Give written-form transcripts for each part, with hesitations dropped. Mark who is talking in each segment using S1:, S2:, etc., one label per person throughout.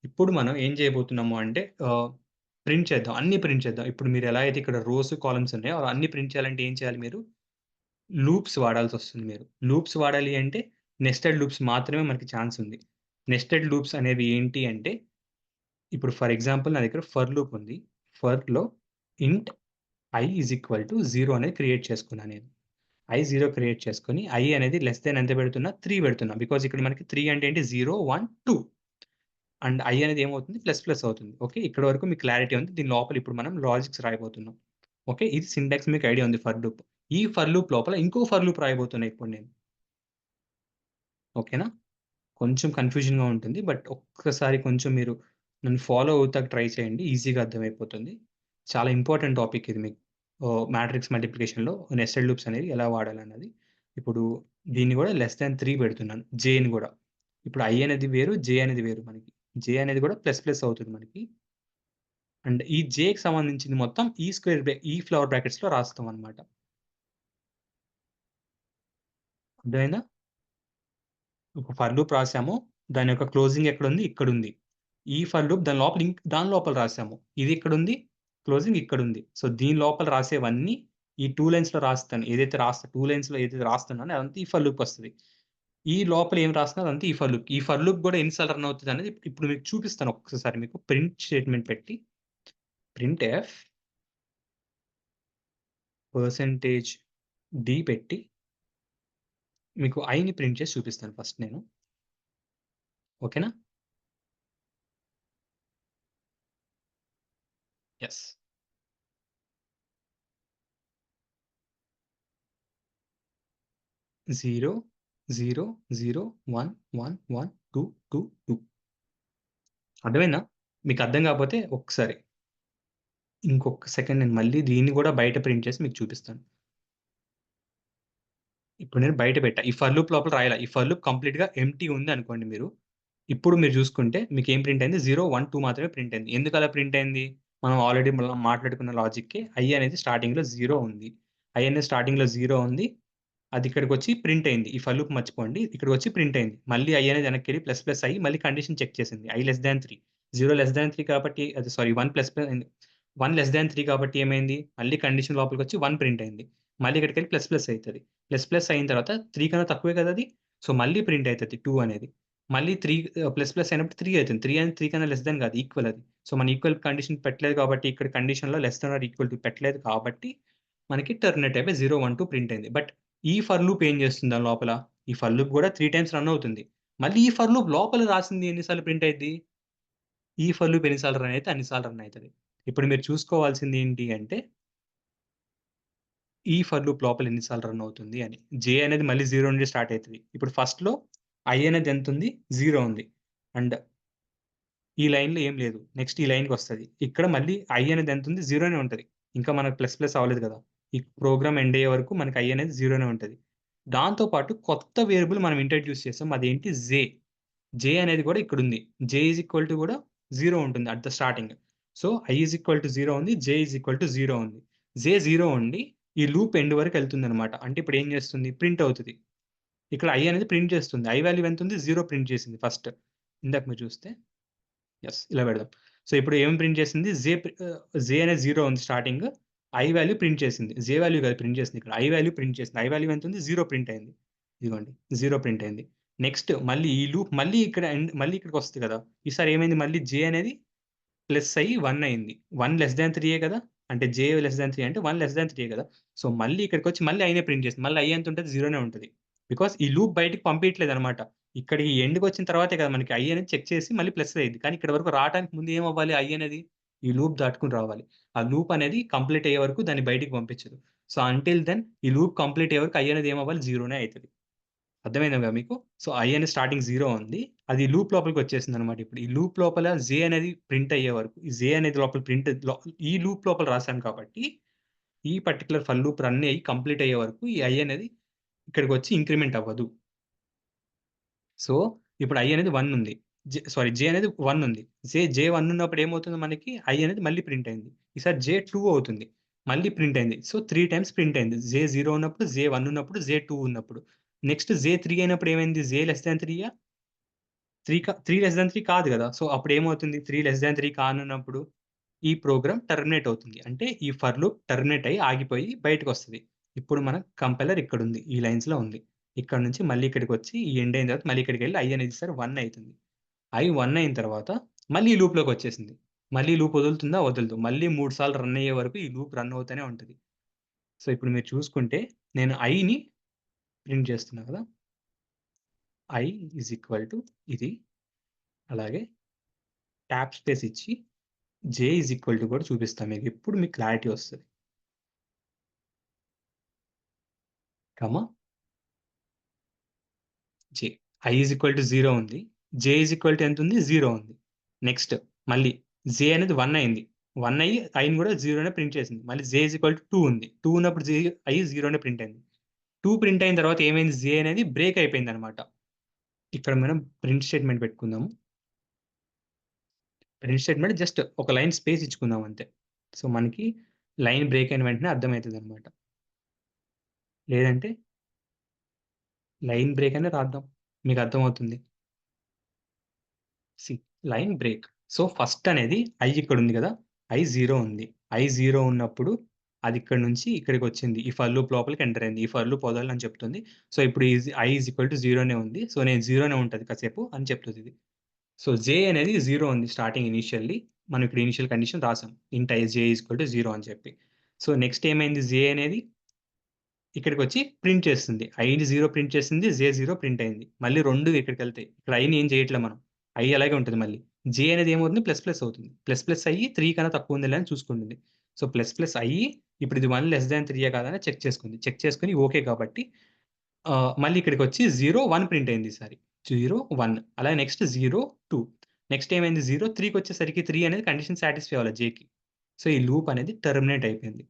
S1: ఇప్పుడు మనం ఏం చేయబోతున్నాము అంటే ప్రింట్ చేద్దాం. అన్నీ ప్రింట్ చేద్దాం. ఇప్పుడు మీరు ఎలా అయితే ఇక్కడ రోస్, కాలమ్స్ ఉన్నాయో అలా అన్నీ ప్రింట్ చేయాలంటే ఏం చేయాలి మీరు? లూప్స్ వాడాల్సొస్తుంది మీరు. లూప్స్ వాడాలి అంటే నెస్టెడ్ లూప్స్ మాత్రమే మనకి ఛాన్స్ ఉంది. నెస్టెడ్ లూప్స్ అనేవి ఏంటి అంటే ఇప్పుడు ఫర్ ఎగ్జాంపుల్ నా దగ్గర ఫర్ లూప్ ఉంది. ఫర్‌లో ఇంట్ i ఈజ్ ఈక్వల్ టు 0 అనేది క్రియేట్ చేసుకున్నా నేను. i 0 క్రియేట్ చేసుకొని i అనేది లెస్ థాన్ ఎంత పెడుతున్నా? 3 పెడుతున్నా. బికాజ్ ఇక్కడ మనకి 3 అంటే ఏంటి? 0, 1, 2 అండ్ i అనేది ఏమవుతుంది? ప్లస్ ప్లస్ అవుతుంది. ఓకే. ఇక్కడి వరకు మీకు క్లారిటీ ఉంది. దీని లోపల ఇప్పుడు మనం లాజిక్స్ రాయబోతున్నాం. ఓకే. ఇది సింటాక్స్ మీకు ఐడియా ఉంది ఫర్ లూప్. ఈ ఫర్ లూప్ లోపల ఇంకో ఫర్ లూప్ రాయబోతున్నా ఇప్పుడు నేను. ఓకేనా? కొంచెం కన్‌ఫ్యూజన్‌గా ఉంటుంది. బట్ ఒక్కసారి కొంచెం మీరు నన్ను ఫాలో అవుతాకి ట్రై చేయండి. ఈజీగా అర్థమైపోతుంది. చాలా ఇంపార్టెంట్ టాపిక్ ఇది మీకు. మ్యాట్రిక్స్ మల్టిప్లికేషన్‌లో నెస్టెడ్ లూప్స్ అనేవి ఎలా వాడాలన్నది. ఇప్పుడు దీన్ని గూడా లెస్ థాన్ 3 పెడుతున్నాను. జేని గూడా. ఇప్పుడు i అనేది వేరు, జే అనేది వేరు మనకి. జే అనేది గూడా ప్లస్ ప్లస్ అవుతుంది మనకి. అండ్ ఈ జేకి సంబంధించింది మొత్తం ఈ ఫ్లవర్ బ్రాకెట్స్‌లో రాస్తామనమాట. అర్థమైందా? ఒక ఫర్ లూప్ రాసాము. దాని యొక్క క్లోజింగ్ ఎక్కడుంది? ఇక్కడుంది. ఈ ఫర్ లూప్ దాని లోపల రాసాము. ఇది ఇక్కడుంది. క్లోజింగ్ ఇక్కడుంది. సో, దీని లోపల రాసేవన్నీ ఈ 2 లైన్స్‌లో రాస్తాను. 2 లైన్స్‌లో ఏదైతే రాస్తున్నానో అదంతా ఈ ఫర్ లూప్‌కొస్తది. ఈ లోపల ఏం రాస్తున్నానో అదంతా ఈ ఫర్ లూప్. ఈ ఫర్ లూప్ గూడా ఎన్ని సార్లు రన్ అవుతదనేది ఇప్పుడు మీకు చూపిస్తాను ఒక్కసారి మీకు ప్రింట్ స్టేట్‌మెంట్ పెట్టి ప్రింట్‌ఎఫ్ పర్సెంటేజ్ డి పెట్టి మీకు ఐని ప్రింట్ చేసి చూపిస్తాను ఫస్ట్ నేను. ఓకేనా? యెస్. 0, 0, 0, 1, 1, 1, 2, 2, 2 అర్థమైందా? మీకు అర్థం కాకపోతే ఒక్కసారి ఇంకొక సెకండ్ నేను మళ్ళీ దీన్ని గూడా బయట ప్రింట్ చేసి మీకు చూపిస్తాను. ఇప్పుడు నేను బయట పెట్టా. ఈ ఫర్ లూప్ లోపల రాయలా. ఈ ఫర్ లూప్ కంప్లీట్‌గా ఎంప్టీ ఉందనుకోండి మీరు. ఇప్పుడు మీరు చూసుకుంటే మీకేం ప్రింట్ అయింది? 0, 1, 2 మాత్రమే ప్రింట్ అయింది. ఎందుకలా ప్రింట్ అయింది? మనం ఆల్రెడీ మనం మాట్లాడుకున్న లాజిక్‌కి i అనేది స్టార్టింగ్‌లో 0 ఉంది. i అనేది స్టార్టింగ్‌లో 0 ఉంది. అది ఇక్కడికొచ్చి ప్రింట్ అయింది. ఈ ఫర్ లూప్ మర్చిపోండి. ఇక్కడికొచ్చి ప్రింట్ అయింది. మళ్ళీ i అనేది వెనక్కెళ్ళి ప్లస్ ప్లస్ అయ్యి మళ్ళీ కండిషన్ చెక్ చేసింది. i less than 3. 0 less than 3 కాబట్టి అది సారీ 1 ప్లస్ ప్లస్ అయింది. 1 లెస్ థాన్ 3 కాబట్టి ఏమైంది? మళ్ళీ కండిషన్ లోపలికొచ్చి 1 ప్రింట్ అయింది. మళ్ళీ ఇక్కడికెళ్ళి ప్లస్ ప్లస్ అయితది. ప్లస్ ప్లస్ అయిన తర్వాత 3 కన్నా తక్కువే కదా అది. సో, మళ్ళీ ప్రింట్ అయితది 2 అనేది. మళ్ళీ ప్లస్ ప్లస్ అయినప్పుడు 3 అయితుంది. 3 అనేది 3 కన్నా లెస్ థాన్ కాదు. ఈక్వల్ అది. సో, మన ఈక్వల్ కండిషన్ పెట్టలేదు కాబట్టి ఇక్కడ కండిషన్‌లో less than or equal to పెట్టలేదు కాబట్టి మనకి టెర్మినేట్ అయిపోయి 0, 1, 2 ప్రింట్ అయింది. బట్ ఈ ఫర్ లూప్ ఏం చేస్తుంది దాని లోపల? ఈ ఫర్ లూప్ గూడా 3 టైమ్స్ రన్ అవుతుంది. మళ్ళీ ఈ ఫర్ లూప్ లోపల రాసింది ఎన్ని సార్లు ప్రింట్ అయిద్ది? ఈ ఫర్ లూప్ ఎన్ని సార్లు రన్ అయితే అన్ని సార్లు రన్ అయితది. ఇప్పుడు మీరు చూసుకోవాల్సింది ఏంటి అంటే, ఈ ఫర్ లూప్ లోపల ఎన్ని సార్లు రన్ అవుతుంది అని. జే అనేది మళ్ళీ 0 నుండి స్టార్ట్ అయితది. ఇప్పుడు ఫస్ట్‌లో i అనేది ఎంతుంది? 0 ఉంది. అండ్ ఈ లైన్‌లో ఏం లేదు. నెక్స్ట్ ఈ లైన్‌కొస్తది. ఇక్కడ మళ్ళీ i అనేది ఎంతుంది? 0 ఉంటది. ఇంకా మనకు ప్లస్ ప్లస్ అవ్వలేదు కదా! ఈ ప్రోగ్రామ్ ఎండ్ అయ్యే వరకు మనకి i అనేది 0 ఉంటది. దాంతో పాటు కొత్త వేరియబుల్ మనం ఇంట్రొడ్యూస్ చేసాం. అదేంటి? జే. జే అనేది కూడా ఇక్కడుంది. జే ఈజ్ ఈక్వల్ టు కూడా 0 ఉంటుంది at the starting. So, i is equal to 0 ఉంది. జే ఈజ్ ఈక్వల్ టు 0 ఉంది. జే 0 ఉండి ఈ లూప్ ఎండ్ వరకెళ్తుందనమాట. అంటే ఇప్పుడు ఏం చేస్తుంది? ప్రింట్ అవుతది. ఇక్కడ i అనేది ప్రింట్ చేస్తుంది. i వాల్యూ ఎంతుంది? 0 ప్రింట్ చేసింది ఫస్ట్. ఇందాక మీరు చూస్తే. యెస్. ఇలా పెడదాం. సో, ఇప్పుడు ఏం ప్రింట్ చేసింది? జే అనేది 0 ఉంది స్టార్టింగ్. ఐ వాల్యూ ప్రింట్ చేసింది. జే వాల్యూ కాదు ప్రింట్ చేసింది ఇక్కడ. ఐ వాల్యూ ప్రింట్ చేసింది. ఐ వాల్యూ ఎంతుంది? 0 ప్రింట్ అయింది. ఇదిగోండి 0 ప్రింట్ అయింది. నెక్స్ట్ మళ్ళీ ఈ లూప్ మళ్ళీ ఇక్కడికొస్తది కదా! ఈసారి ఏమైంది మళ్ళీ జే అనేది ప్లస్ అయ్యి 1 అయింది. 1 లెస్ థాన్ 3 కదా! అంటే జే లెస్ థాన్ 3 అంటే 1 లెస్ థాన్ 3 కదా! సో, మళ్ళీ ఇక్కడికొచ్చి మళ్ళీ ఐనే ప్రింట్ చేసింది. మళ్ళీ ఐ ఎంతుంటది? 0 ఉంటది. బికాజ్ ఈ లూప్ బయటికి పంపియట్లేదనమాట. ఇక్కడికి ఎండ్‌కొచ్చిన తర్వాతే కదా మనకి ఐ అనేది చెక్ చేసి మళ్ళీ ప్లస్ అయ్యిద్ది. కానీ ఇక్కడి వరకు రావటానికి ముందు ఏమవ్వాలి ఐ అనేది? ఈ లూప్ దాటుకొని రావాలి. ఆ లూప్ అనేది కంప్లీట్ అయ్యే వరకు దాన్ని బయటికి పంపించదు. సో, అంటిల్ దెన్ ఈ లూప్ కంప్లీట్ అయ్యే వరకు ఐ అనేది ఏమవ్వాలి? 0 అయితది. అర్థమైందా మీకు? సో, i అనేది స్టార్టింగ్ 0 ఉంది. అది లూప్ లోపలికొచ్చేసిందనమాట ఇప్పుడు. ఈ లూప్ లోపల జే అనేది ప్రింట్ అయ్యే వరకు, ఈ జే అనేది లోపల ఈ లూప్ లోపల రాసాం కాబట్టి, ఈ పర్టిక్యులర్ ఫర్ లూప్ రన్ అయ్యి కంప్లీట్ అయ్యే వరకు ఈ i అనేది ఇక్కడికొచ్చి ఇంక్రిమెంట్ అవ్వదు. సో, ఇప్పుడు i అనేది 1 ఉంది. జే అనేది 1 ఉంది. జే 1 ఉన్నప్పుడు ఏమవుతుంది మనకి? i అనేది మళ్ళీ ప్రింట్ అయింది. ఈసారి జే 2 అవుతుంది. మళ్ళీ ప్రింట్ అయింది. సో, 3 టైమ్స్ ప్రింట్ అయింది. జే 0 ఉన్నప్పుడు, జే 1 ఉన్నప్పుడు, జే 2 ఉన్నప్పుడు. నెక్స్ట్ జే 3 అయినప్పుడు ఏమైంది? జే లెస్ థాన్ 3 యా? 3 కాదు కదా! సో, అప్పుడేమవుతుంది 3 కానున్నప్పుడు ఈ ప్రోగ్రామ్ టెర్మినేట్ అవుతుంది. అంటే ఈ ఫర్ లూప్ టెర్మినేట్ అయ్యి ఆగిపోయి బయటకొస్తది. ఇప్పుడు మన కంపైలర్ ఇక్కడుంది. ఈ లైన్స్‌లో ఉంది. ఇక్కడ నుంచి మళ్ళీ ఇక్కడికొచ్చి ఈ ఎండ్ అయిన తర్వాత మళ్ళీ ఇక్కడికెళ్ళి i అనేది ఈసారి 1 అయితుంది. i 1 అయిన తర్వాత మళ్ళీ ఈ లూప్‌లోకొచ్చేసింది. మళ్ళీ లూప్ వదులుతుందా? వదలదు. మళ్ళీ 3 సార్లు రన్ అయ్యే వరకు ఈ లూప్ రన్ అవుతూనే ఉంటది. సో, ఇప్పుడు మీరు చూసుకుంటే నేను iని ప్రింట్ చేస్తున్నా కదా! i ఈజ్ ఈక్వల్ టు ఇది. అలాగే ట్యాబ్ స్పేస్ ఇచ్చి j ఈజ్ ఈక్వల్ టు కూడా చూపిస్తా మీకు. ఇప్పుడు మీకు క్లారిటీ వస్తది. Comma j. i is equal to 0 ఉంది. j ఈజ్ ఈక్వల్ టు ఎంతుంది? 0 ఉంది. నెక్స్ట్ మళ్ళీ j అనేది 1 అయింది. 1 అయ్యి iని కూడా 0 అనే ప్రింట్ చేసింది. మళ్ళీ j ఈజ్ ఈక్వల్ టు 2 ఉంది. 2 ఉన్నప్పుడు i 0 అనే ప్రింట్ అయింది. 2 ప్రింట్ అయిన తర్వాత ఏమైంది? j అనేది బ్రేక్ అయిపోయిందనమాట. ఇక్కడ మనం ప్రింట్ స్టేట్మెంట్ పెట్టుకుందాము. ప్రింట్ స్టేట్మెంట్ జస్ట్ ఒక లైన్ స్పేస్ ఇచ్చుకుందాం అంతే. సో, మనకి లైన్ బ్రేక్ అయిన వెంటనే అర్థమైతదనమాట. లేదంటే లైన్ బ్రేక్ అనే రాద్దాం. మీకు అర్థమవుతుంది. C line break. So, first అనేది i ఇక్కడుంది కదా! i 0 ఉంది. i 0 ఉన్నప్పుడు అది ఇక్కడి నుంచి ఇక్కడికొచ్చింది. ఈ ఫర్ లూప్ లోపలికి ఎంటర్ అయింది. ఈ ఫర్ లూప్ వదలని చెప్తుంది. సో, ఇప్పుడు i ఈజ్ ఈక్వల్ టు 0 ఉంది. సో, నేను 0 ఉంటది కాసేపు అని చెప్తదిది. సో, j అనేది 0 ఉంది స్టార్టింగ్ ఇనీషియల్లీ. మనం ఇక్కడ ఇనీషియల్ కండిషన్ రాసాం. ఇంట్ i j is equal to 0 అని చెప్పి. సో, నెక్స్ట్ ఏమైంది? j అనేది ఇక్కడికొచ్చి ప్రింట్ చేస్తుంది. ఐని 0 ప్రింట్ చేసింది. జే 0 ప్రింట్ అయింది. మళ్ళీ 2 ఇక్కడికెళ్తాయి. ఇక్కడ ఐని ఏం చేయట్లే మనం. ఐ అలాగే ఉంటది మళ్ళీ. జే అనేది ఏమవుతుంది? ప్లస్ ప్లస్ అవుతుంది. ప్లస్ ప్లస్ అయ్యి 3 కన్నా తక్కువ ఉందిలే అని చూసుకుంటుంది. సో, ప్లస్ ప్లస్ అయ్యి ఇప్పుడు ఇది 1 కాదా అని చెక్ చేసుకుంది. చెక్ చేసుకొని ఓకే కాబట్టి మళ్ళీ ఇక్కడికొచ్చి 0, 1 ప్రింట్ అయింది ఈసారి. 0, 1 అలాగే నెక్స్ట్ 0, 2 నెక్స్ట్ ఏమైంది? 0, 3కొచ్చేసరికి 3 అనేది కండిషన్ సాటిస్ఫై అవ్వాలి జేకి. సో, ఈ లూప్ అనేది టెర్మినేట్ అయిపోయింది.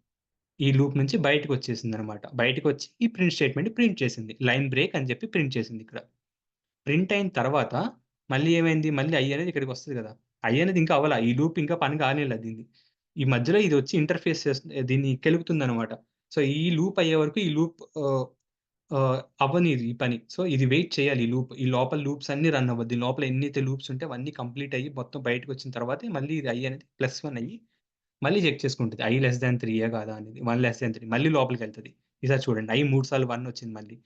S1: ఈ లూప్ నుంచి బయటకొచ్చేసిందనమాట. బయటకొచ్చి ఈ ప్రింట్ స్టేట్మెంట్ ప్రింట్ చేసింది. లైన్ బ్రేక్ అని చెప్పి ప్రింట్ చేసింది ఇక్కడ. ప్రింట్ అయిన తర్వాత మళ్ళీ ఏమైంది? మళ్ళీ i అనేది ఇక్కడికొస్తది కదా! i అనేది ఇంకా అవ్వల. ఈ లూప్ ఇంకా పని కానేలా దీన్ని. ఈ మధ్యలో ఇది వచ్చి ఇంటర్ఫేస్ దీన్ని కెలుకుతుందనమాట. సో, ఈ లూప్ అయ్యే వరకు ఈ లూప్ అవ్వనీదు ఈ పని. సో, ఇది వెయిట్ చేయాలి ఈ లూప్. ఈ లోపల లూప్స్ అన్నీ రన్ అవ్వద్ది. దీని లోపల ఎన్నైతే లూప్స్ ఉంటే అవన్నీ కంప్లీట్ అయ్యి మొత్తం బయటకొచ్చిన తర్వాతే మళ్ళీ ఇది i అనేది +1 అయ్యి మళ్ళీ చెక్ చేసుకుంటది. i లెస్ థాన్ 3 కాదా అనేది. 1 లెస్ థాన్ 3 మళ్ళీ లోపలికెళ్తది. ఈసారి చూడండి i 3 సార్లు 1 వచ్చింది మళ్ళీ.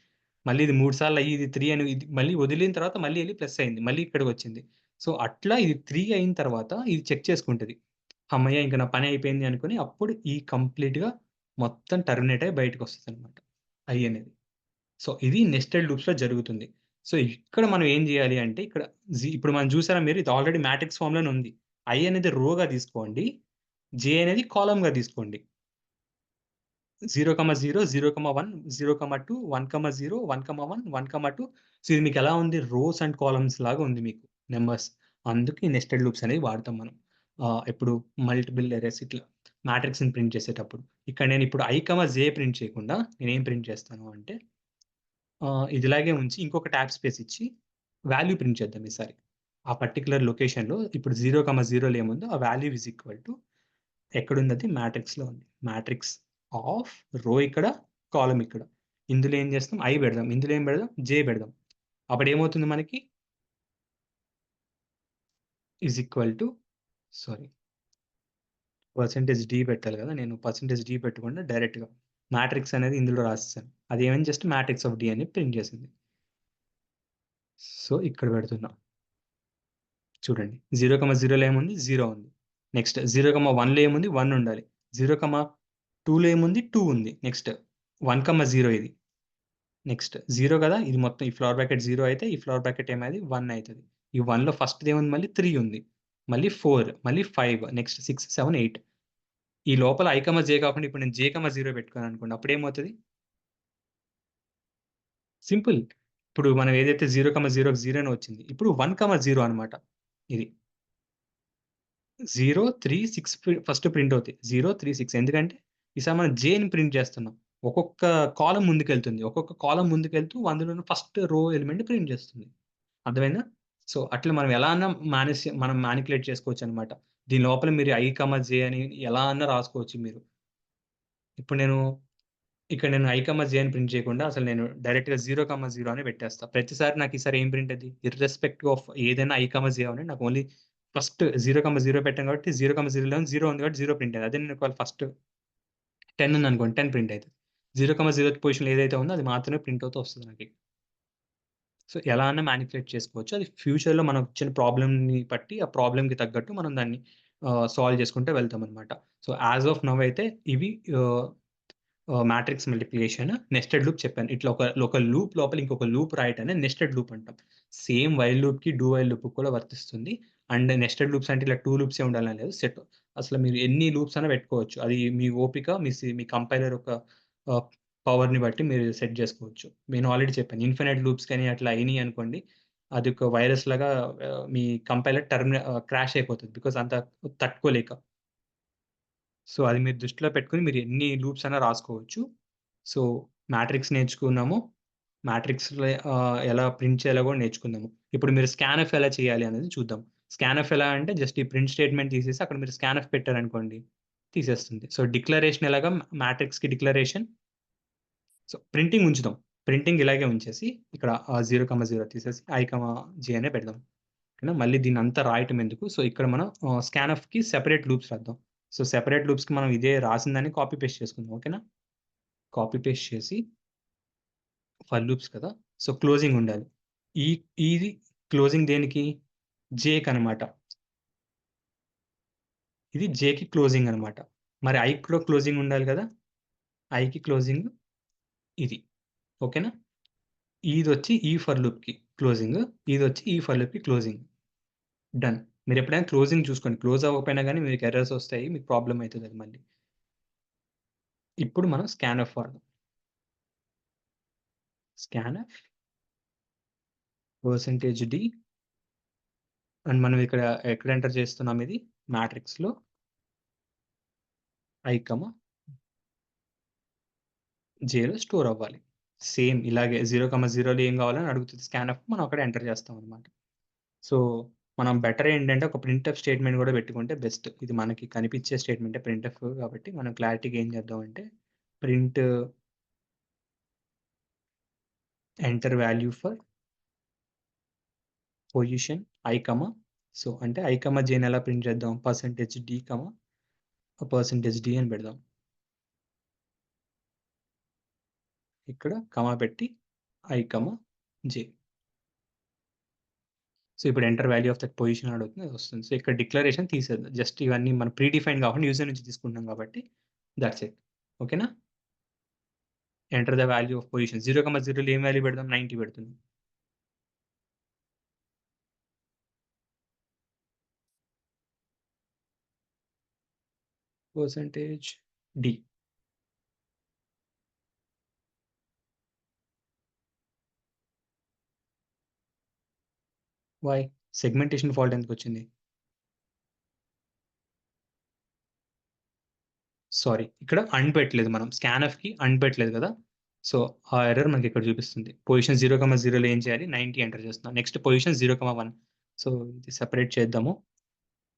S1: మళ్ళీ ఇది 3 సార్లు అయ్యి ఇది 3 అని ఇది మళ్ళీ వదిలిన తర్వాత మళ్ళీ ఎళ్లి ప్లస్ అయింది. మళ్ళీ ఇక్కడికొచ్చింది. సో, అట్లా ఇది 3 అయిన తర్వాత ఇది చెక్ చేసుకుంటది. హమ్మయ్య! ఇంక నా పని అయిపోయింది అనుకోని అప్పుడు ఈ కంప్లీట్‌గా మొత్తం టెర్మినేట్ అయ్యి బయటకొస్తదనమాట i అనేది. సో, ఇది నెస్టెడ్ లూప్స్‌లో జరుగుతుంది. సో, ఇక్కడ మనం ఏం జేయాలి అంటే ఇక్కడ ఇప్పుడు మనం చూసారా మీరు ఇది ఆల్రెడీ మ్యాట్రిక్స్ ఫార్మ్‌లోనే ఉంది. i అనేది రోగా తీసుకోండి. j అనేది కాలమ్‌గా తీసుకోండి. 0, 0, 0, 1, 0, 2, 1, 0, 1, 1, 1, 2 సో, ఇది మీకెలా ఉంది? రోస్ అండ్ కాలమ్స్ లాగా ఉంది మీకు నంబర్స్. అందుకే ఈ నెస్టెడ్ లూప్స్ అనేవి వాడతాం మనం. ఇప్పుడు మల్టిపుల్ అరేస్ ఇట్లా మ్యాట్రిక్స్‌ని ప్రింట్ చేసేటప్పుడు. ఇక్కడ నేను ఇప్పుడు i, j ప్రింట్ చేయకుండా నేనేం ప్రింట్ చేస్తాను అంటే ఇది ఇలాగే ఉంచి ఇంకొక ట్యాబ్ స్పేస్ ఇచ్చి వాల్యూ ప్రింట్ చేద్దాం ఈసారి. ఆ పర్టిక్యులర్ లొకేషన్‌లో ఇప్పుడు 0, 0లో ఏముందో ఆ వాల్యూ ఈజ్ ఈక్వల్ టు ఎక్కడుందది? మ్యాట్రిక్స్‌లో ఉంది. మ్యాట్రిక్స్ ఆఫ్ రో ఇక్కడ, కాలమ్ ఇక్కడ. ఇందులో ఏం చేస్తాం? i పెడదాం. ఇందులో ఏం పెడదాం? j పెడదాం. అప్పుడేమవుతుంది మనకి? Is equal to sorry %d పెట్టాలి కదా! నేను %d పెట్టకుండా డైరెక్ట్‌గా మ్యాట్రిక్స్ అనేది ఇందులో రాసేసాను. అదేమైంది జస్ట్ మ్యాట్రిక్స్ ఆఫ్ d అని ప్రింట్ చేసింది. సో, ఇక్కడ పెడుతున్నా. చూడండి 0, 0లో ఏముంది? 0 ఉంది. నెక్స్ట్ 0, 1లో ఏముంది? 1 ఉండాలి. 0, 2లో ఏముంది? 2 ఉంది. నెక్స్ట్ 1, 0 ఇది. నెక్స్ట్ 0 కదా! ఇది మొత్తం ఈ ఫ్లవర్ బ్రాకెట్ 0 అయితే ఈ ఫ్లవర్ బ్రాకెట్ ఏమయ్యేది? 1 అయితది. ఈ 1లో ఫస్ట్‌దేముంది మళ్ళీ 3 ఉంది. మళ్ళీ 4 మళ్ళీ 5 నెక్స్ట్ 6, 7, 8 ఈ లోపల i, j కాకుండా ఇప్పుడు నేను j, 0 పెట్టుకున్నాననుకోండి అప్పుడేమవుతది? సింపుల్. ఇప్పుడు మనం ఏదైతే 0, 0కి 0 అని వచ్చింది. ఇప్పుడు 1, 0 అన్నమాట. ఇది. 0, 3, 6 ఫస్ట్ ప్రింట్ అవుతాయి. 0, 3, 6 ఎందుకంటే ఈసారి మనం జేని ప్రింట్ చేస్తున్నాం. ఒక్కొక్క కాలమ్ ముందుకెళ్తుంది. ఒక్కొక్క కాలమ్ ముందుకెళ్తూ అందులోని ఫస్ట్ రో ఎలిమెంట్ ప్రింట్ చేస్తుంది. అర్థమైందా? సో, అట్లా మనం ఎలా అన్నా మనం మానిప్యులేట్ చేసుకోవచ్చనమాట. దీని లోపల మీరు i, j అని ఎలా అన్నా రాసుకోవచ్చు మీరు. ఇప్పుడు నేను ఇక్కడ నేను ఐ, జే అని ప్రింట్ చేయకుండా అసలు నేను డైరెక్ట్‌గా 0, 0 అని పెట్టేస్తా. ప్రతిసారి నాకు ఈసారి ఏం ప్రింట్ అది? ఇర్రెస్పెక్టివ్ ఆఫ్ ఏదైనా ఐ, జే అవని నాకు ఓన్లీ ఫస్ట్ 0, 0 పెట్టాం కాబట్టి 0, 0లో 0 ఉంది కాబట్టి 0 ప్రింట్ అయ్యేది. అదే నేను ఒకవేళ ఫస్ట్ 10 ఉందనుకోండి 10 ప్రింట్ అయితది. 0, 0 పొజిషన్‌లో ఏదైతే ఉందో అది మాత్రమే ప్రింట్ అవుతూ వస్తది నాకి. సో, ఎలా అన్నా మానిప్యులేట్ చేసుకోవచ్చు. అది ఫ్యూచర్‌లో మనకొచ్చిన ప్రాబ్లమ్‌ని బట్టి, ఆ ప్రాబ్లమ్‌కి తగ్గట్టు మనం దాన్ని సాల్వ్ చేసుకుంటూ వెళ్తామనమాట. సో, యాస్ ఆఫ్ నౌ అయితే ఇవి ఆహ్, మ్యాట్రిక్స్ మల్టిప్లికేషన్, నెస్టెడ్ లూప్ చెప్పాను. ఇట్లా ఒక లూప్ లోపల ఇంకొక లూప్ రాయటాన్ని నెస్టెడ్ లూప్ అంటాం. సేమ్ వైల్ లూప్‌కి, డూ వైల్ లూప్‌కి కూడా వర్తిస్తుంది. అండ్ నెస్టెడ్ లూప్స్ అంటే ఇలా 2 లూప్సే ఉండాలని లేదు. అసలు మీరు ఎన్ని లూప్స్ అయినా పెట్టుకోవచ్చు. అది మీ ఓపిక, మీ కంపైలర్ యొక్క ఆహ్, పవర్‌ని బట్టి మీరు సెట్ చేసుకోవచ్చు. నేను ఆల్రెడీ చెప్పాను. ఇన్ఫినైట్ లూప్స్ గాని అట్లా అయినాయి అనుకోండి, అది ఒక వైరస్ లాగా మీ కంపైలర్ క్రాష్ అయిపోతది. బికాజ్ అంత తట్టుకోలేక. సో, అది మీరు దృష్టిలో పెట్టుకొని మీరు ఎన్ని లూప్స్ అయినా రాసుకోవచ్చు. సో, మ్యాట్రిక్స్ నేర్చుకున్నాము. మ్యాట్రిక్స్‌లో ఎలా ప్రింట్ చేయాలో కూడా నేర్చుకున్నాము. ఇప్పుడు మీరు స్కాన్‌ఎఫ్ ఎలా చేయాలి అనేది చూద్దాం. స్కాన్‌ఎఫ్ ఎలా అంటే జస్ట్ ఈ ప్రింట్ స్టేట్‌మెంట్ తీసేసి అక్కడ మీరు స్కాన్‌ఎఫ్ పెట్టారనుకోండి తీసేస్తుంది. సో, డిక్లరేషన్ ఎలాగా మ్యాట్రిక్స్‌కి డిక్లరేషన్ సో, ప్రింటింగ్ ఉంచుదాం. ప్రింటింగ్ ఇలాగే ఉంచేసి ఇక్కడ 0, 0 తీసేసి ఐ, జే అనే పెడదాం. ఓకేనా? మళ్ళీ దీన్నంతా రాయటం ఎందుకు? సో, ఇక్కడ మనం స్కాన్‌ఎఫ్‌కి సెపరేట్ లూప్స్ రాద్దాం. సో, సెపరేట్ లూప్స్‌కి మనం ఇదే రాసిందాన్ని కాపీ పేస్ట్ చేసుకుందాం. ఓకేనా? కాపీ పేస్ట్ చేసి ఫర్ లూప్స్ కదా! సో, క్లోజింగ్ ఉండాలి. ఈ ఇది క్లోజింగ్ దేనికి? జేకనమాట. ఇది జేకి క్లోజింగ్ అనమాట. మరి ఐకి కూడా క్లోజింగ్ ఉండాలి కదా! ఐకి క్లోజింగ్ ఇది. ఓకేనా? ఇదొచ్చి ఈ ఫర్ లూప్‌కి క్లోజింగ్. ఇదొచ్చి ఈ ఫర్ లూప్‌కి క్లోజింగ్. డన్. మీరెప్పుడైనా క్లోజింగ్ చూసుకోండి. క్లోజ్ అవ్వకపోయినా గాని మీకు ఎర్రర్స్ ఒస్తాయి. మీకు ప్రాబ్లమ్ అయితదది మళ్ళీ. ఇప్పుడు మనం స్కాన్‌ఎఫ్ వాడదాం. స్కాన్‌ఎఫ్ %d అండ్ మనం ఇక్కడ ఎక్కడ ఎంటర్ చేస్తున్నాం ఇది? మ్యాట్రిక్స్‌లో ఐ, జేలో స్టోర్ అవ్వాలి. సేమ్ ఇలాగే 0, 0లో ఏం కావాలని అడుగుతది స్కాన్‌ఎఫ్ మనం అక్కడ ఎంటర్ చేస్తామనమాట. సో, మనం బెటర్ ఏంటంటే ఒక ప్రింట్‌ఎఫ్ స్టేట్‌మెంట్ కూడా పెట్టుకుంటే బెస్ట్. ఇది మనకి కనిపించే స్టేట్‌మెంటే ప్రింట్‌ఎఫ్ కాబట్టి మనం క్లారిటీగా ఏం చేద్దామంటే print enter value for position I, so, అంటే ఐ, జేని ఎలా ప్రింట్ చేద్దాం? %d, %d అని పెడదాం. ఇక్కడ కమా పెట్టి ఐ, జే. సో, ఇప్పుడు enter value of that position అని అడుగుతుంది. అది వస్తుంది. సో, ఇక్కడ డిక్లరేషన్ తీసేద్దాం. జస్ట్ ఇవన్నీ మనం ప్రీ డిఫైన్డ్ కాకుండా యూజర్ నుంచి తీసుకుంటున్నాం కాబట్టి థాట్స్ ఇట్. ఓకేనా? Enter the value of position 0, 0లో ఏం వాల్యూ పెడదాం? 90 పెడుతున్నాం. %d. వై? సెగ్మెంటేషన్ ఫాల్ట్ ఎందుకొచ్చింది? సారీ. ఇక్కడ అండ్ పెట్టలేదు మనం. స్కాన్‌ఎఫ్‌కి అండ్ పెట్టలేదు కదా! సో, ఆ ఎర్రర్ మనకిక్కడ చూపిస్తుంది. పొజిషన్ 0, 0లో ఏం చేయాలి? 90 ఎంటర్ చేస్తున్నా. Next position 0, 1. సో, ఇది సెపరేట్ చేద్దాము.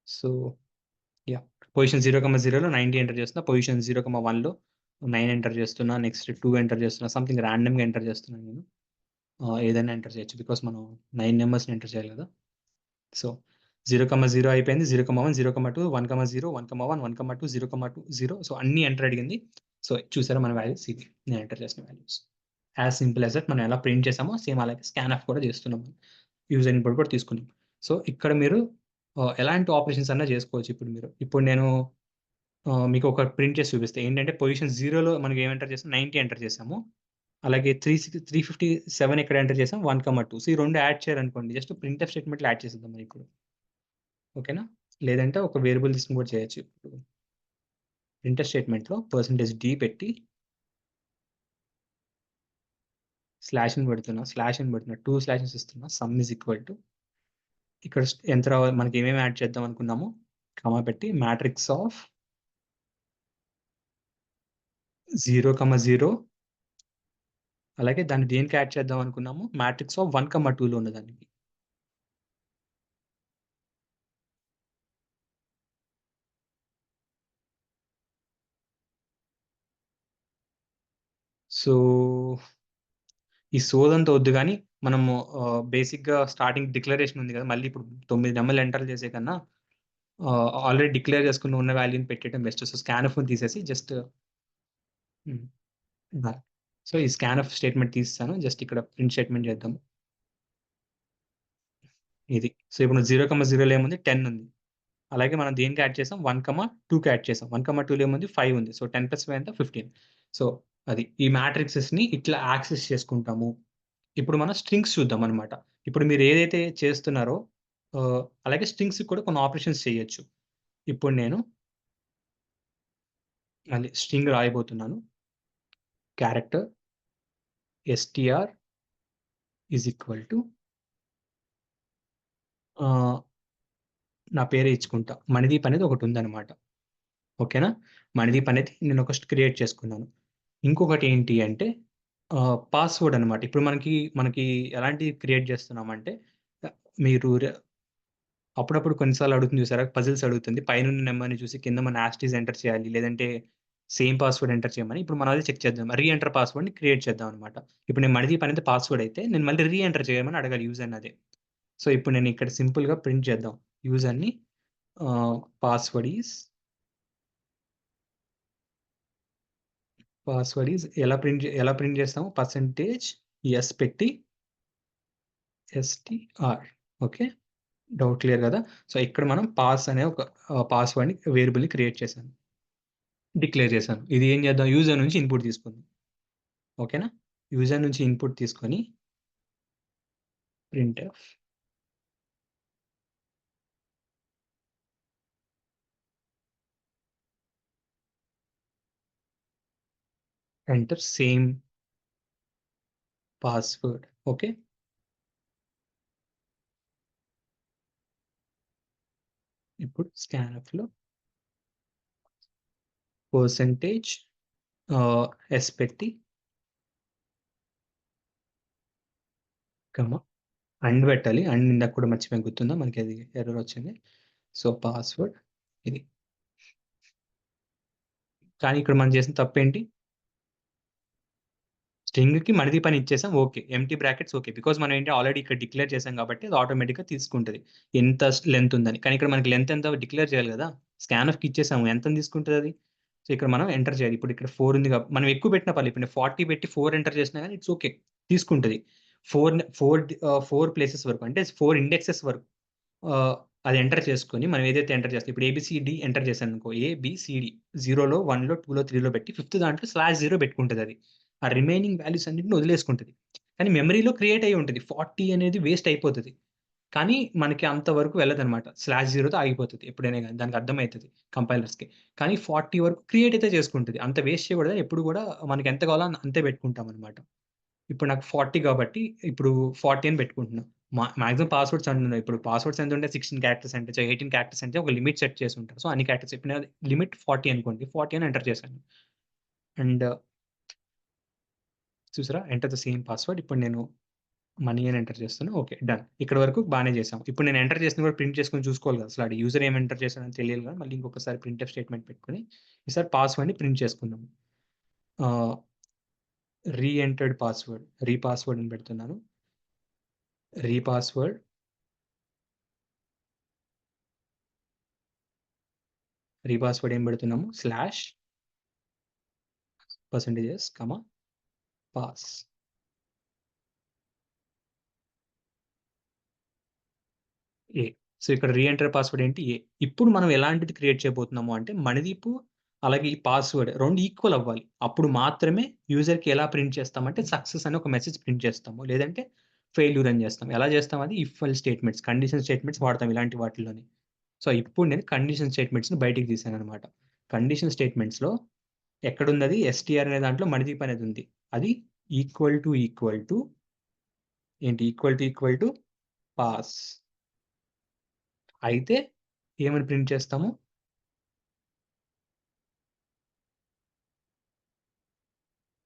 S1: So, yeah! పొజిషన్ 0, 0లో 90 ఎంటర్ చేస్తున్నా. పొజిషన్ 0, 1లో 9 ఎంటర్ చేస్తున్నా. నెక్స్ట్ 2 ఎంటర్ చేస్తున్నా. సంథింగ్ రాండమ్‌గా ఎంటర్ చేస్తున్నాను నేను. ఏదైనా ఎంటర్ చేయొచ్చు. బికాజ్ మనం 9 నంబర్స్‌ని ఎంటర్ చేయాలి కదా! సో, 0, 0 అయిపోయింది. 0, 1, 0, 2, 1, 0, 1, 1, 1, 2, 0, 2, 0. సో, అన్నీ ఎంటర్ అడిగింది. సో, చూసారా మన వాల్యూస్ ఇవి. నేను ఎంటర్ చేసిన values. As simple as that మనం ఎలా ప్రింట్ చేసామో సేమ్ అలాగే స్కాన్‌ఎఫ్ కూడా చేస్తున్నాం. యూజర్ ఇన్‌పుట్ కూడా తీసుకున్నాం. సో, ఇక్కడ మీరు ఎలాంటి ఆపరేషన్స్ అన్నా చేసుకోవచ్చు ఇప్పుడు మీరు. ఇప్పుడు నేను మీకు ఒక ప్రింట్ చేసి చూపిస్తా. ఏంటంటే పొజిషన్ 0లో మనకి ఏం ఎంటర్ చేసాం 90 ఎంటర్ చేసాము. అలాగే 357 ఎక్కడ ఎంటర్ చేసాం 1, 2. సో, ఈ 2 యాడ్ చేయాలనుకోండి జస్ట్ ప్రింట్‌ఎఫ్ స్టేట్‌మెంట్‌లో యాడ్ చేసేద్దాం మనం ఇప్పుడు. ఓకేనా? లేదంటే ఒక వేరియబుల్ తీసుకొని కూడా చేయొచ్చు. ఇప్పుడు ప్రింట్‌ఎఫ్ స్టేట్‌మెంట్‌లో %d పెట్టి స్లాష్ అని పెడుతున్నా. స్లాష్ అని పెడుతున్నా. 2 స్లాషెస్ ఇస్తున్నా. సమ్ ఈజ్ ఈక్వల్ టు ఇక్కడ ఎంత రావాలి మనకి ఏమేమి యాడ్ చేద్దాం అనుకున్నామో కామా పెట్టి మ్యాట్రిక్స్ ఆఫ్ 0, 0 అలాగే దాన్ని దేనికి యాడ్ చేద్దాం అనుకున్నాము మ్యాట్రిక్స్ ఆఫ్ 1, 2లో ఉన్నదానికి. సో, ఈ సోదంతా వద్దు గానీ, మనము బేసిక్‌గా స్టార్టింగ్ డిక్లరేషన్ ఉంది గదా! మళ్ళీ ఇప్పుడు 9 నెంబర్లు ఎంటర్ చేసే కన్నా ఆల్రెడీ డిక్లేర్ చేసుకున్న ఉన్న వాల్యూని పెట్టేయడం బెస్ట్. సో, స్కాన్‌ఎఫ్‌ని తీసేసి జస్ట్ హ్మ్. డన్. సో, ఈ స్కాన్‌ఎఫ్ స్టేట్‌మెంట్ తీసేసాను. జస్ట్ ఇక్కడ ప్రింట్ స్టేట్‌మెంట్ చేద్దాం. ఇది. సో, ఇప్పుడు 0,0లో ఏముంది? 10 ఉంది. అలాగే మనం దేనికి యాడ్ చేసాం? 1,2కి యాడ్ చేసాం. 1,2లో ఏముంది? 5 ఉంది. సో, 10 + 5 ఎంత? 15. సో, అది. ఈ మ్యాట్రిక్సెస్‌ని ఇట్లా యాక్సెస్ చేసుకుంటాము. ఇప్పుడు మనం స్ట్రింగ్స్ చూద్దామనమాట. ఇప్పుడు మీరు ఏదైతే చేస్తున్నారో అలాగే స్ట్రింగ్స్‌కి కూడా కొన్ని ఆపరేషన్స్ చేయొచ్చు. ఇప్పుడు నేను మళ్ళీ స్ట్రింగ్ రాయబోతున్నాను. Character STR is equal to ah, నా పేరే ఇచ్చుకుంటా. మణిదీప్ అనేది ఒకటుందనమాట. ఓకేనా? మణిదీప్ అనేది నేనొక క్రియేట్ చేసుకున్నాను. ఇంకొకటి ఏంటి అంటే పాస్‌వర్డ్ అనమాట. ఇప్పుడు మనకి ఎలాంటివి క్రియేట్ చేస్తున్నామంటే మీరు అప్పుడప్పుడు కొన్నిసార్లు అడుగుతుంది చూసారా? పజిల్స్ అడుగుతుంది. పైనున్న నంబర్‌ని చూసి కింద మన యాస్టీస్ ఎంటర్ చేయాలి. లేదంటే సేమ్ పాస్‌వర్డ్ ఎంటర్ చేయమని. ఇప్పుడు మనం అదే చెక్ చేద్దాం. రీ ఎంటర్ పాస్‌వర్డ్‌ని క్రియేట్ చేద్దాం అనమాట. ఇప్పుడు నేను మణిదీప్ అనేది పాస్‌వర్డ్ అయితే నేను మళ్ళీ రీ ఎంటర్ చేయమని అడగాలి యూజర్‌ని అదే. సో, ఇప్పుడు నేను ఇక్కడ సింపుల్‌గా ప్రింట్ చేద్దాం. యూజర్‌ని ఆహ్, పాస్‌వర్డ్ ఈస్ ఎలా ప్రింట్ చేస్తాము? పర్సెంటేజ్ ఎస్ పెట్టి ఎస్‌టిఆర్ ఓకే. డౌట్ క్లియర్ గదా! సో, ఇక్కడ మనం పాస్ అనే ఒక పాస్‌వర్డ్‌ని వేరియబుల్‌ని క్రియేట్ చేశాను. డిక్లేర్ చేశాను. ఇది ఏం చేద్దాం? యూజర్ నుంచి ఇన్‌పుట్ తీసుకుందాం. ఓకేనా? యూజర్ నుంచి ఇన్‌పుట్ తీసుకొని printf enter same password okay. ఇప్పుడు స్కాన్‌ఎఫ్‌లో పర్సెంటేజ్ ఎస్ పెట్టి కామా అండ్ పెట్టాలి. అండ్ ఇందాక కూడా మర్చిపోయాను గుర్తుందా? మనకది ఎర్రర్ వచ్చింది. సో, పాస్‌వర్డ్ ఇది. కానీ ఇక్కడ మనం చేసిన తప్పేంటి? స్ట్రింగ్‌కి మణిదీప్ అని ఇచ్చేసాం okay. Empty brackets okay. Because మనం ఏంటి ఆల్రెడీ ఇక్కడ డిక్లేర్ చేసాం కాబట్టి అది ఆటోమేటిక్‌గా తీసుకుంటది. ఎంత లెంత్ ఉందని. కానీ ఇక్కడ మనకి లెంత్ ఎంత డిక్లేర్ చేయాలి గదా! స్కాన్‌ఎఫ్‌కి ఇచ్చేసాము. ఎంతని తీసుకుంటదది? సో, ఇక్కడ మనం ఎంటర్ చేయాలి. ఇప్పుడు ఇక్కడ 4 ఉంది మనం ఎక్కువ పెట్టినా పర్లేదు. ఇప్పుడు నేను 40 పెట్టి 4 ఎంటర్ చేసినా గాని ఇట్స్ ఓకే. తీసుకుంటది. 4 ప్లేసెస్ వరకు అంటే 4 ఇండెక్సెస్ వరకు ఆహ్, అది ఎంటర్ చేసుకొని మనం ఏదైతే ఎంటర్ చేస్తాం ఇప్పుడు ఏబీసీడీ ఎంటర్ చేశాననుకో ఏబీసీడీ 0లో, 1లో, 2లో, 3లో పెట్టి ఫిఫ్త్ దాంట్లో /0 పెట్టుకుంటదది. ఆ రిమైనింగ్ వాల్యూస్ అన్నిటిని వదిలేసుకుంటది. కానీ మెమరీలో క్రియేట్ అయ్యి ఉంటది. 40 అనేది వేస్ట్ అయిపోతది. కానీ మనకి అంత వరకు వెళ్ళదనమాట. /0తో ఆగిపోతది. ఎప్పుడైనా గాని దానికి అర్థమైతది కంపైలర్స్‌కి. కానీ 40 వరకు క్రియేట్ అయితే చేసుకుంటది. అంత వేస్ట్ చేయకూడదని ఎప్పుడు గూడా మనకి ఎంత కావాలో అంతే పెట్టుకుంటామనమాట. ఇప్పుడు నాకు 40 కాబట్టి ఇప్పుడు 40 అని పెట్టుకుంటున్నా. మాక్సిమం పాస్‌వర్డ్స్ అంటున్నా. ఇప్పుడు పాస్‌వర్డ్స్ ఎంతుంటాయి 16 క్యారెక్టర్స్ అంటే 18 క్యారెక్టర్స్ అంటే ఒక లిమిట్ సెట్ చేసుంటారు. సో, అన్ని క్యారెక్టర్స్ ఇప్పుడు నాది లిమిట్ 40 అనుకోండి. 40 అని ఎంటర్ చేశాను. అండ్ చూసారా? Enter the same password. ఇప్పుడు నేను మనీ అని ఎంటర్ చేస్తున్నా. ఓకే. డన్. ఇక్కడి వరకు బానే చేసాం. ఇప్పుడు నేను ఎంటర్ చేసింది కూడా ప్రింట్ చేసుకొని చూసుకోవాలి కదా! అసలు ఆడు యూజర్ ఏమి ఎంటర్ చేశాడని తెలియాలి కదా! మళ్ళీ ఇంకొకసారి ప్రింట్‌ఎఫ్ స్టేట్‌మెంట్ పెట్టుకొని ఈసారి పాస్‌వర్డ్‌ని ప్రింట్ చేసుకుందాం. ఆహ్, రీ ఎంటర్డ్ పాస్‌వర్డ్, పాస్‌వర్డ్ అని పెడుతున్నాను. పాస్‌వర్డ్ పాస్‌వర్డ్ ఏం పెడుతున్నాము? Slash percentages pass. ఏ. సో, ఇక్కడ ఎంటర్ పాస్‌వర్డ్ ఏంటి? ఏ. ఇప్పుడు మనం ఎలాంటిది క్రియేట్ చేయబోతున్నాము అంటే, మణిదీపు అలాగే ఈ పాస్‌వర్డ్ 2 ఈక్వల్ అవ్వాలి. అప్పుడు మాత్రమే యూజర్‌కి ఎలా ప్రింట్ చేస్తామంటే, సక్సెస్ అని ఒక మెసేజ్ ప్రింట్ చేస్తాము. లేదంటే ఫెయిల్యూర్ అని చేస్తాం. ఎలా చేస్తాం అది? If else statements, condition statements వాడతాం ఇలాంటి వాటిల్లోని. సో, ఇప్పుడు నేను కండిషన్ స్టేట్మెంట్స్‌ని బయటికి తీశాననమాట. కండిషన్ స్టేట్మెంట్స్‌లో ఎక్కడుందది? ఎస్‌టిఆర్ అనే దాంట్లో మణిదీప్ అనేది ఉంది. అది ఈక్వల్ టు ఏంటి? Equal to pass. అయితే ఏమని ప్రింట్ చేస్తాము?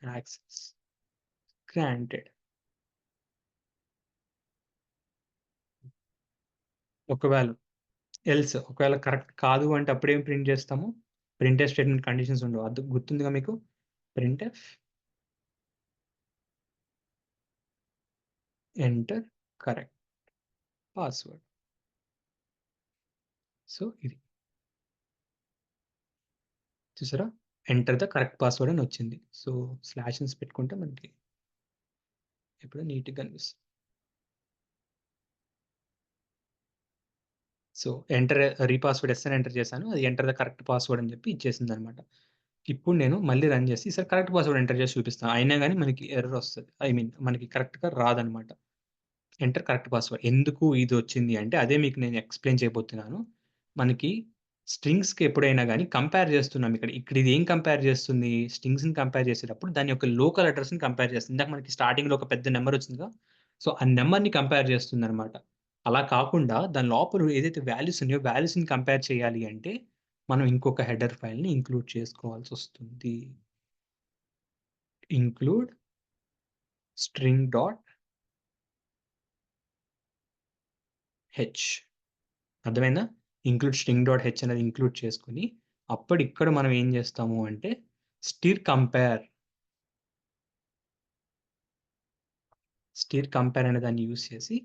S1: Access granted. ఒకవేళ ఒకవేళ కరెక్ట్ కాదు అంటే అప్పుడేం ప్రింట్ చేస్తాము? ప్రింట్‌ఎఫ్ స్టేట్మెంట్ కండిషన్స్ ఉండవు. గుర్తుందిగా మీకు? Printf enter correct password. So ఇది చూసారా, ఎంటర్ ద కరెక్ట్ పాస్వర్డ్ అని వచ్చింది. సో స్లాషెస్ పెట్టుకుంటే మనకి ఇప్పుడు నీట్గా కనిపిస్తుంది. సో ఎంటర్ రీపాస్వర్డ్ ఎస్ అని ఎంటర్ చేశాను, అది ఎంటర్ ద కరెక్ట్ పాస్వర్డ్ అని చెప్పి ఇచ్చేసింది అనమాట. ఇప్పుడు నేను మళ్ళీ రన్ చేసి ఈసారి కరెక్ట్ పాస్వర్డ్ ఎంటర్ చేసి చూపిస్తాను, అయినా కానీ మనకి ఎర్రర్ వస్తుంది, ఐ మీన్ మనకి కరెక్ట్గా రాదనమాట. ఎంటర్ కరెక్ట్ పాస్వర్డ్ ఎందుకు ఇది వచ్చింది అంటే అదే మీకు నేను ఎక్స్ప్లెయిన్ చేయబోతున్నాను. మనకి స్ట్రింగ్స్కి ఎప్పుడైనా కానీ కంపేర్ చేస్తున్నాం, ఇక్కడ ఇక్కడ ఇది ఏం కంపేర్ చేస్తుంది, స్ట్రింగ్స్ని కంపేర్ చేసేటప్పుడు దాని యొక్క లోకల్ అడ్రస్ని కంపేర్ చేస్తుంది. ఇందాక మనకి స్టార్టింగ్లో ఒక పెద్ద నెంబర్ వచ్చిందిగా, సో ఆ నెంబర్ని కంపేర్ చేస్తుంది అనమాట. అలా కాకుండా దాని లోపల ఏదైతే వాల్యూస్ ఉన్నాయో వాల్యూస్ని కంపేర్ చేయాలి అంటే మనం ఇంకొక హెడర్ ఫైల్ని ఇంక్లూడ్ చేసుకోవాల్సి వస్తుంది. ఇంక్లూడ్ స్ట్రింగ్ డాట్ హెచ్, అర్థమైందా? ఇంక్లూడ్ స్ట్రింగ్ డాట్ హెచ్ అనేది ఇంక్లూడ్ చేసుకొని అప్పుడు ఇక్కడ మనం ఏం చేస్తాము అంటే స్టిర్ కంపేర్ అనే దాన్ని యూజ్ చేసి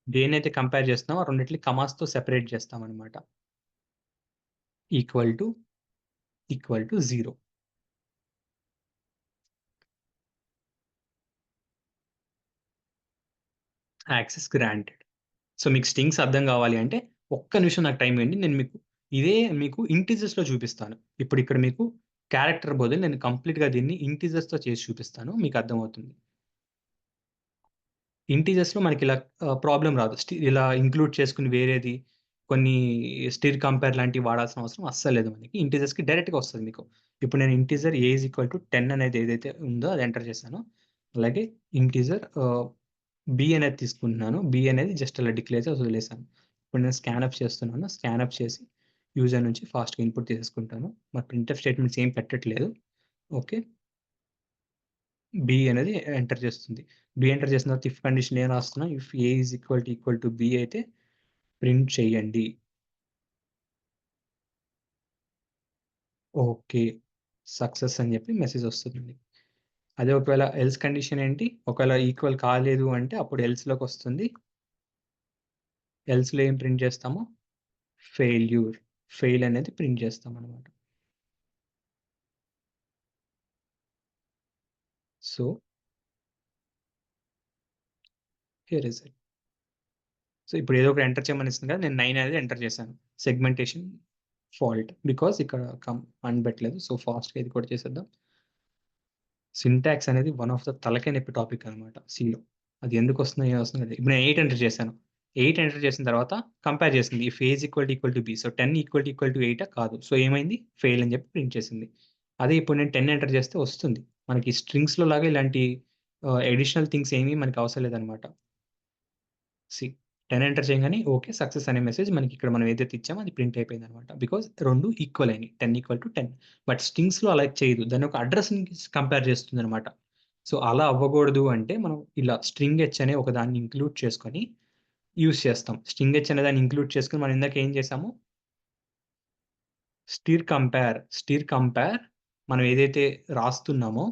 S1: దేనైతే కంపేర్ చేస్తున్నామో ఆ రెండిట్ని కమాస్తో సెపరేట్ చేస్తాం అనమాట. Equal to 0, access granted. So మీకు స్ట్రింగ్స్ అర్థం కావాలి అంటే ఒక్క నిమిషం నాకు టైం ఇవ్వండి, నేను మీకు ఇంటీజర్స్లో చూపిస్తాను. ఇప్పుడు ఇక్కడ మీకు క్యారెక్టర్ బదులు నేను కంప్లీట్గా దీన్ని ఇంటీజర్స్తో చేసి చూపిస్తాను, మీకు అర్థమవుతుంది. ఇంటీజర్స్‌లో మనకిలా ప్రాబ్లమ్ రాదు. ఇలా ఇంక్లూడ్ చేసుకొని వేరేది కొన్ని స్టిర్ కంపేర్ లాంటివి వాడాల్సిన అవసరం అస్సలు లేదు మనకి. ఇంటీజర్స్‌కి డైరెక్ట్‌గా వస్తది మీకు. ఇప్పుడు నేను integer A is equal to 10 అనేది ఏదైతే ఉందో అది ఎంటర్ చేశాను. అలాగే ఇంటీజర్ బి అనేది తీసుకుంటున్నాను. బి అనేది జస్ట్ అలా డిక్లేర్ చేసి వదిలేసాను. ఇప్పుడు నేను స్కాన్‌అప్ చేస్తున్నాను. స్కాన్‌అప్ చేసి యూజర్ నుంచి ఫాస్ట్‌గా ఇన్‌పుట్ తీసేసుకుంటాను. మరి ప్రింట్‌ఎఫ్ స్టేట్మెంట్స్ ఏం పెట్టట్లేదు. ఓకే. బి అనేది ఎంటర్ చేస్తుంది. బి ఎంటర్ చేసిన తర్వాత ఇఫ్ కండిషన్ ఏం రాస్తున్నా, if A is equal to be అయితే ప్రింట్ చేయండి. ఓకే. సక్సెస్ అని చెప్పి మెసేజ్ వస్తుందండి. అదే ఒకవేళ ఎల్స్ కండిషన్ ఏంటి? ఒకవేళ ఈక్వల్ కాలేదు అంటే అప్పుడు ఎల్స్‌లోకి వస్తుంది. ఎల్స్‌లో ఏం ప్రింట్ చేస్తాము? ఫెయిల్యూర్. ఫెయిల్ అనేది ప్రింట్ చేస్తామనమాట. So here is it. So ఇప్పుడు ఏదో ఒకటి ఎంటర్ చేయమని ఇస్తుంది కదా! నేను 9 అనేది ఎంటర్ చేశాను. సెగ్మెంటేషన్ ఫాల్ట్ బికాజ్ ఇక్కడ అని పెట్టలేదు. సో ఫాస్ట్‌గా ఇది కూడా చేసేద్దాం. సింటాక్స్ అనేది వన్ ఆఫ్ ద తలకాయ నొప్పి టాపిక్ అనమాట సిలో. అది ఎందుకొస్తుందో, ఏమొస్తుందో ఇప్పుడు నేను 8 ఎంటర్ చేశాను. 8 ఎంటర్ చేసిన తర్వాత కంపేర్ చేసింది. If A is equal to be. So 10 equal to 8 కాదు. సో ఏమైంది? ఫెయిల్ అని చెప్పి ప్రింట్ చేసింది. అదే ఇప్పుడు నేను 10 ఎంటర్ చేస్తే వస్తుంది. మనకి స్ట్రింగ్స్‌లో లాగా ఇలాంటి అడిషనల్ థింగ్స్ ఏమి మనకు అవసరం లేదనమాట. సి 10 ఎంటర్ చేయంగానే ఓకే సక్సెస్ అనే మెసేజ్ మనకి ఇక్కడ మనం ఏదైతే ఇచ్చామో అది ప్రింట్ అయిపోయిందనమాట. బికాజ్ 2 ఈక్వల్ అయినాయి. 10 ఈక్వల్ టు 10. బట్ స్ట్రింగ్స్‌లో అలా చేయదు. దాని యొక్క అడ్రెస్‌ని కంపేర్ చేస్తుందనమాట. సో అలా అవ్వకూడదు అంటే మనం ఇలా స్ట్రింగ్ హెచ్ అనే ఒక దాన్ని ఇంక్లూడ్ చేసుకొని యూజ్ చేస్తాం. స్ట్రింగ్ హెచ్ అనే దాన్ని ఇంక్లూడ్ చేసుకొని మనం ఇందాక ఏం చేసాము? స్టిర్ కంపేర్ మనం ఏదైతే రాస్తున్నామో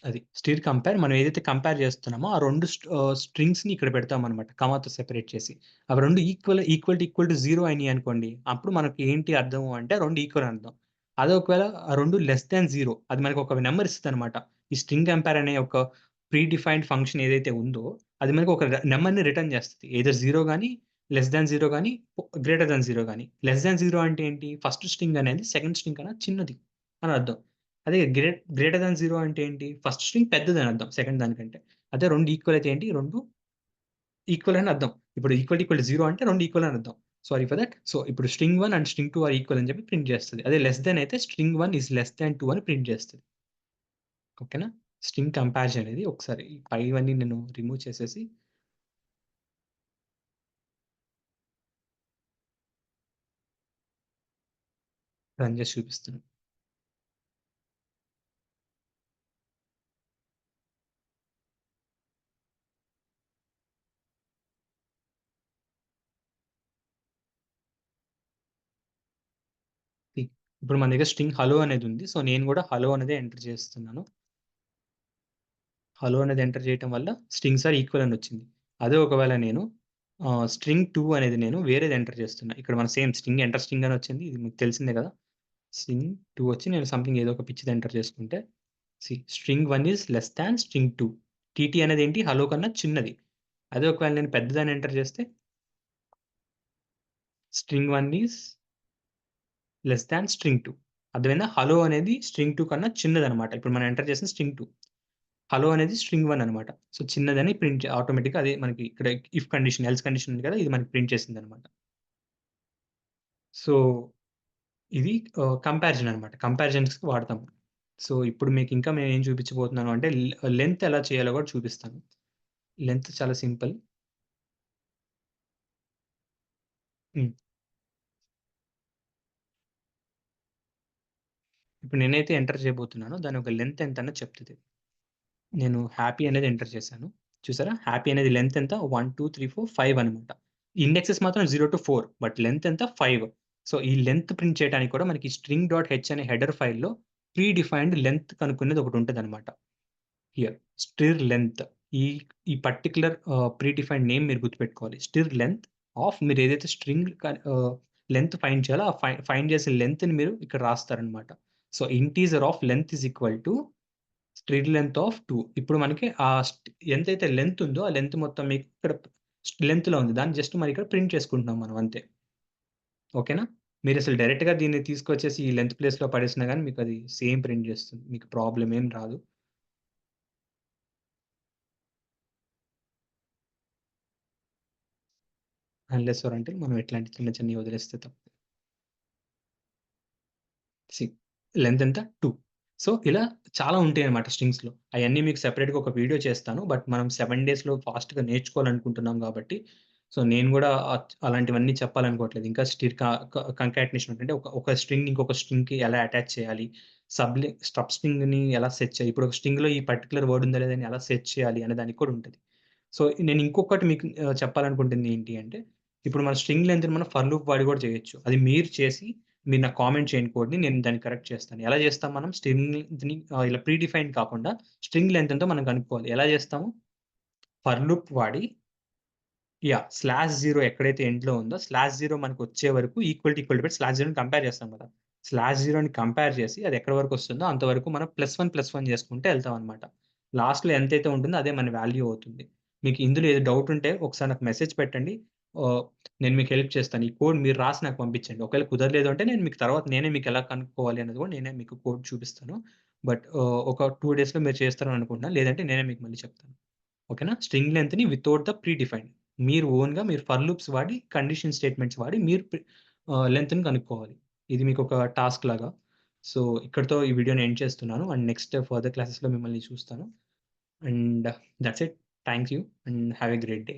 S1: అది స్టిర్ కంపేర్ మనం ఏదైతే కంపేర్ చేస్తున్నామో ఆ 2 స్ట్రింగ్స్‌ని ఇక్కడ పెడతామనమాట, కామాతో సెపరేట్ చేసి. అవి 2 ఈక్వల్ టు 0 అయినాయనుకోండి, అప్పుడు మనకి ఏంటి అర్థము అంటే 2 ఈక్వల్ అని అర్థం. అదే ఒకవేళ ఆ 2 లెస్ థాన్ 0 అది మనకు ఒక నంబర్ ఇస్తదనమాట. ఈ స్ట్రింగ్ కంపేర్ అనే ఒక ప్రీ డిఫైన్డ్ ఫంక్షన్ ఏదైతే ఉందో అది మనకు ఒక నంబర్‌ని రిటర్న్ చేస్తది. ఎయిదర్ 0 గాని, లెస్ థాన్ 0 గాని, గ్రేటర్ థాన్ 0 గాని. లెస్ థాన్ 0 అంటే ఏంటి? ఫస్ట్ స్ట్రింగ్ అనేది సెకండ్ స్ట్రింగ్ కన్నా చిన్నది అని అర్థం. అదే గ్రేటర్ థాన్ 0 అంటే ఏంటి? ఫస్ట్ స్ట్రింగ్ పెద్దదని అర్థం సెకండ్ దానికంటే. అదే 2 ఈక్వల్ అయితే ఏంటి? 2 ఈక్వల్ అని అర్థం. ఇప్పుడు ఈక్వల్ టు 0 అంటే 2 ఈక్వల్ అని అర్థం. Sorry for that. సో ఇప్పుడు string 1 and string 2 are equal అని చెప్పి ప్రింట్ చేస్తది. అదే లెస్ థాన్ అయితే స్ట్రింగ్ 1 ఈస్ లెస్ థాన్ 2 అని ప్రింట్ చేస్తది. ఓకేనా? స్ట్రింగ్ కంపారిజన్ అనేది ఒకసారి ఈ పైవన్నీ నేను రిమూవ్ చేసేసి రన్ చేసి చూపిస్తున్నాను. ఇప్పుడు మన దగ్గర స్ట్రింగ్ హలో అనేది ఉంది. సో, నేను కూడా హలో అనేది ఎంటర్ చేస్తున్నాను. హలో అనేది ఎంటర్ చేయటం వల్ల స్ట్రింగ్స్ ఆర్ ఈక్వల్ అని వచ్చింది. అదే ఒకవేళ నేను స్ట్రింగ్ 2 అనేది నేను వేరేది ఎంటర్ చేస్తున్నా. ఇక్కడ మన సేమ్ స్ట్రింగ్ ఎంటర్ స్ట్రింగ్ అని వచ్చింది. ఇది మీకు తెలిసిందే కదా! స్ట్రింగ్ 2 వచ్చి నేను సంథింగ్ ఏదో ఒక పిచ్చిది ఎంటర్ చేసుకుంటే string 1 is less than string 2. TT అనేది ఏంటి? హలో కన్నా చిన్నది. అదే ఒకవేళ నేను పెద్దదాన్ని ఎంటర్ చేస్తే string 1 is less than string 2. అర్థమైందా? హలో అనేది స్ట్రింగ్ 2 కన్నా చిన్నదనమాట. ఇప్పుడు మనం ఎంటర్ చేసిన స్ట్రింగ్ 2. హలో అనేది స్ట్రింగ్ 1 అనమాట. సో, చిన్నదని ప్రింట్ ఆటోమేటిక్‌గా అదే మనకి ఇక్కడ ఇఫ్ కండిషన్, ఎల్స్ కండిషన్ ఉంది కదా! ఇది మనకి ప్రింట్ చేసిందనమాట. సో, ఇది కంపారిజన్ అనమాట. కంపారిజన్స్‌కి వాడతాం. సో, ఇప్పుడు మీకు ఇంకా నేనేం చూపించబోతున్నాను అంటే లెంత్ ఎలా చేయాలో కూడా చూపిస్తాను. లెంత్ చాలా సింపుల్. హ్మ్. ఇప్పుడు నేనైతే ఎంటర్ చేయబోతున్నానో దాని యొక్క లెంత్ ఎంతన్నో చెప్తది. నేను హ్యాపీ అనేది ఎంటర్ చేశాను. చూసారా? హ్యాపీ అనేది లెంత్ ఎంత? 1, 2, 3, 4, 5 అనమాట. ఇండెక్సెస్ మాత్రం 0-4 బట్ లెంత్ ఎంత? 5. సో, ఈ లెంత్ ప్రింట్ చేయడానికి కూడా మనకి స్ట్రింగ్ డాట్ హెచ్ అనే హెడర్ ఫైల్‌లో ప్రీ డిఫైన్డ్ లెంత్ కనుక్కునేది ఒకటుంటదనమాట. Here stir length. ఈ ఈ పర్టిక్యులర్ ప్రీ డిఫైన్డ్ నేమ్ మీరు గుర్తుపెట్టుకోవాలి. స్టిర్ లెంత్ ఆఫ్ మీరు ఏదైతే స్ట్రింగ్ లెంత్ ఫైండ్ చేయాలో ఆ ఫైండ్ చేసిన లెంత్‌ని మీరు ఇక్కడ రాస్తారనమాట. So, integer of length is equal to stir length of 2. ఇప్పుడు మనకి ఎంతైతే లెంత్ ఉందో, ఆ లెంత్ మొత్తం మీకు ఇక్కడ లెంత్‌లో ఉంది. దాన్ని జస్ట్ మరి ఇక్కడ ప్రింట్ చేసుకుంటున్నాం మనం అంతే. ఓకేనా? మీరసలు డైరెక్ట్‌గా దీన్ని తీసుకొచ్చేసి ఈ లెంత్ ప్లేస్‌లో పడేసినా గాని మీకది సేమ్ ప్రింట్ చేస్తుంది. మీకు ప్రాబ్లమ్ ఏం రాదు. అన్‌లెస్ ఆర్ అంటిల్ మనం ఇట్లాంటి చిన్న చిన్నయి వదిలేస్తే తప్ప. సి లెంత్ ఎంత? 2. సో, ఇలా చాలా ఉంటాయన్నమాట స్ట్రింగ్స్‌లో. అయన్నీ మీకు సెపరేట్‌గా ఒక వీడియో చేస్తాను. బట్ మనం 7 డేస్‌లో ఫాస్ట్‌గా నేర్చుకోవాలనుకుంటున్నాం కాబట్టి, సో, నేను గూడా అలాంటివన్నీ చెప్పాలనుకోవట్లేదు. ఇంకా స్టిర్ క క కంకాటినేషన్ అంటే ఒక స్ట్రింగ్ ఇంకొక స్ట్రింగ్‌కి ఎలా అటాచ్ చేయాలి? స్టబ్ స్ట్రింగ్‌ని ఎలా సెట్ చేయాలి? ఇప్పుడు ఒక స్ట్రింగ్‌లో ఈ పర్టిక్యులర్ వర్డ్ ఉందా లేదా అని ఎలా సెట్ చేయాలి అనే దానికి కూడా ఉంటది. సో, నేను ఇంకొకటి మీకు చెప్పాలనుకుంటుంది ఏంటి అంటే, ఇప్పుడు మన స్ట్రింగ్ లెంగ్త్‌ని మనం ఫర్ లూప్ వాడి కూడా చేయొచ్చు. అది మీరు చేసి మీరు నాకు కామెంట్ చేయండి కోడ్‌ని. నేను దాన్ని కరెక్ట్ చేస్తాను. ఎలా చేస్తాం మనం స్ట్రింగ్ లెంగ్త్‌ని ఇలా ప్రీ డిఫైన్డ్ కాకుండా స్ట్రింగ్ లెంత్ ఎంతో మనం కనుక్కోవాలి. ఎలా చేస్తాము? ఫర్ లూప్ వాడి /0 ఎక్కడైతే ఎండ్‌లో ఉందో /0 మనకొచ్చే వరకు ఈక్వల్ టు పెట్టి /0ని కంపేర్ చేస్తాం కదా! /0ని కంపేర్ చేసి అది ఎక్కడి వరకొస్తుందో అంతవరకు మనం +1 చేసుకుంటూ ఎళ్తామనమాట. లాస్ట్‌లో ఎంతైతే ఉంటుందో అదే మన వాల్యూ అవుతుంది. మీకు ఇందులో ఏదో డౌట్ ఉంటే ఒకసారి నాకు మెసేజ్ పెట్టండి. ఆహ్, నేను మీకు హెల్ప్ చేస్తాను. ఈ కోడ్ మీరు రాసి నాకు పంపించండి. ఒకవేళ కుదరలేదు అంటే నేను మీకు తర్వాత నేనే మీకు ఎలా కనుక్కోవాలి అనేది కూడా నేనే మీకు కోడ్ చూపిస్తాను. బట్ ఒక 2 డేస్‌లో మీరు చేస్తారని అనుకుంటున్నాను. లేదంటే నేనే మీకు మళ్ళీ చెప్తాను. ఓకేనా? స్ట్రింగ్ లెంగ్త్‌ని వితౌట్ ద ప్రీ డిఫైన్డ్. మీరు ఓన్‌గా మీరు ఫర్ లూప్స్ వాడి, కండిషన్ స్టేట్మెంట్స్ వాడి మీరు లెంగ్త్‌ని కనుక్కోవాలి. ఇది మీకొక టాస్క్ లాగా. సో, ఇక్కడితో ఈ వీడియోని ఎండ్ చేస్తున్నాను. అండ్ నెక్స్ట్ ఫర్దర్ క్లాసెస్‌లో మిమ్మల్ని చూస్తాను. And that's it. Thank you and have a great day.